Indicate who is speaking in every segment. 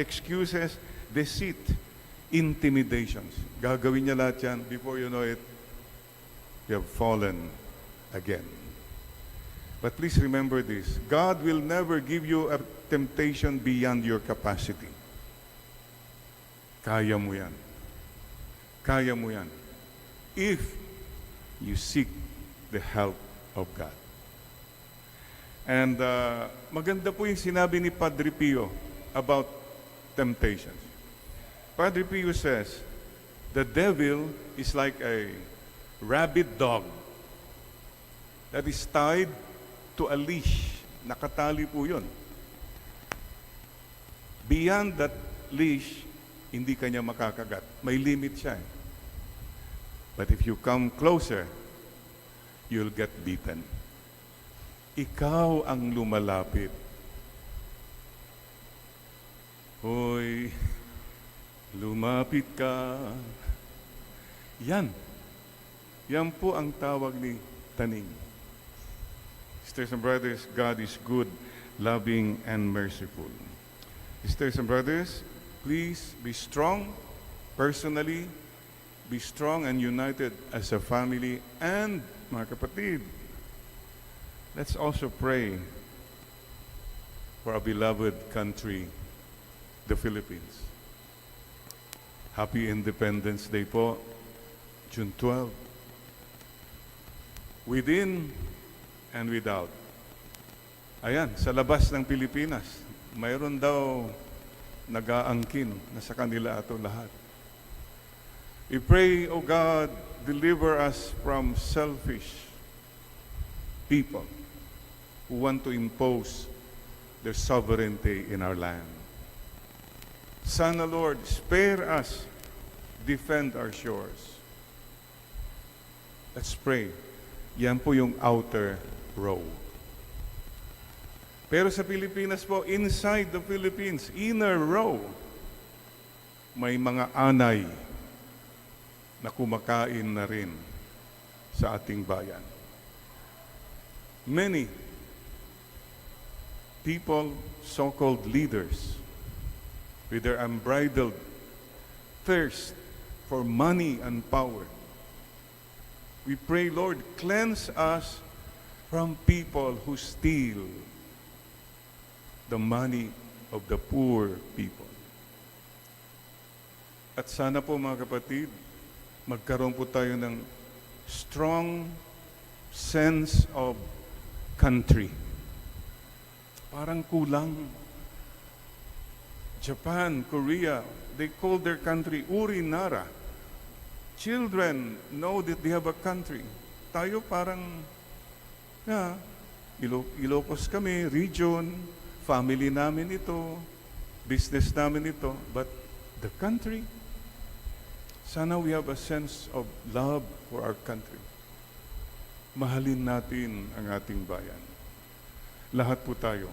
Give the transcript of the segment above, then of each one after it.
Speaker 1: excuses, deceit, intimidations. Gagawin niya lahat yan. Before you know it, you have fallen again. But please remember this. God will never give you a temptation beyond your capacity. Kaya mo yan. Kaya mo yan. If you seek the help of God. And maganda po yung sinabi ni Padre Pio about temptations. Padre Pio says, the devil is like a rabid dog that is tied to a leash. Nakatali po yun. Beyond that leash, hindi kanya makakagat. May limit siya. But if you come closer, you'll get beaten. Ikaw ang lumalapit. Hoy, lumapit ka. Yan. Yan po ang tawag ni Taning. Sisters and brothers, God is good, loving, and merciful. Sisters and brothers, please be strong personally, be strong and united as a family, and mga kapatid, let's also pray for our beloved country, the Philippines. Happy Independence Day po, June 12. Within and without. Ayan, sa labas ng Pilipinas, mayroon daw nag-aangkin na sa kanila ato lahat. We pray, O God, deliver us from selfish people who want to impose their sovereignty in our land. Sana, Lord, spare us, defend our shores. Let's pray. Yan po yung outer row. Pero sa Pilipinas po, inside the Philippines, inner row, may mga anay na kumakain na rin sa ating bayan. Many people, so-called leaders, with their unbridled thirst for money and power, we pray, Lord, cleanse us from people who steal the money of the poor people. At sana po mga kapatid, magkaroon po tayo ng strong sense of country. Parang kulang. Japan, Korea, they call their country Uri-Nara. Children know that they have a country. Tayo parang, Ilocos kami, region, family namin ito, business namin ito, but the country, sana we have a sense of love for our country. Mahalin natin ang ating bayan. Lahat po tayo.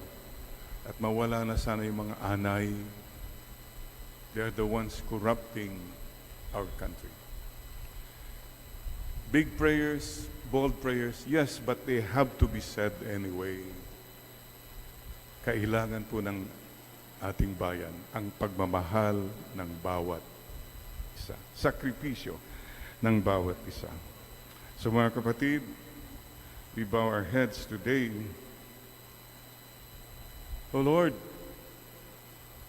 Speaker 1: At mawala na sana yung mga anay. They're the ones corrupting our country. Big prayers, bold prayers, yes, but they have to be said anyway. Kailangan po ng ating bayan ang pagmamahal ng bawat isa. Sakripisyo ng bawat isa. So mga kapatid, we bow our heads today. O Lord,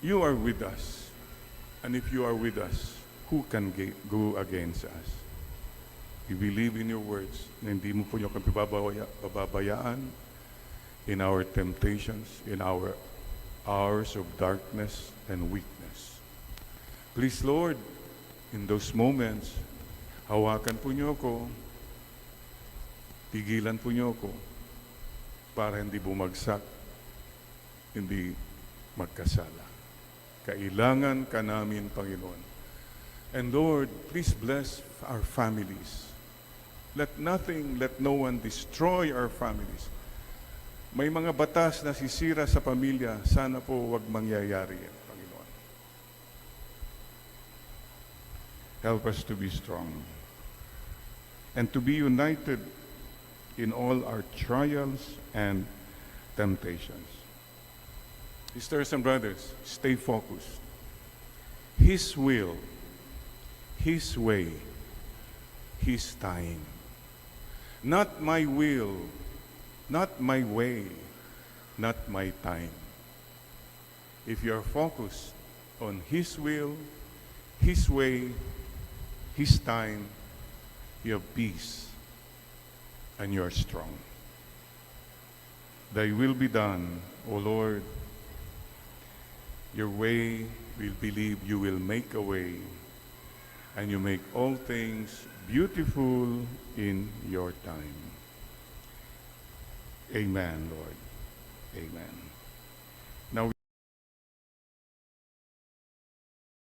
Speaker 1: you are with us. And if you are with us, who can go against us? We believe in your words na hindi mo po niyo kami pababayaan in our temptations, in our hours of darkness and weakness. Please, Lord, in those moments, hawakan po niyo ako, pigilan po niyo ako, para hindi bumagsak, hindi magkasala. Kailangan ka namin, Panginoon. And Lord, please bless our families. Let no one destroy our families. May mga batas na sisira sa pamilya, sana po wag mangyayari yan, Panginoon. Help us to be strong and to be united in all our trials and temptations. Sisters and brothers, stay focused. His will, His way, His time. Not my will, not my way, not my time. If you're focused on His will, His way, His time, you have peace and you are strong. Thy will be done, O Lord. Your way, we'll believe you will make a way, and you make all things beautiful in your time. Amen, Lord. Amen.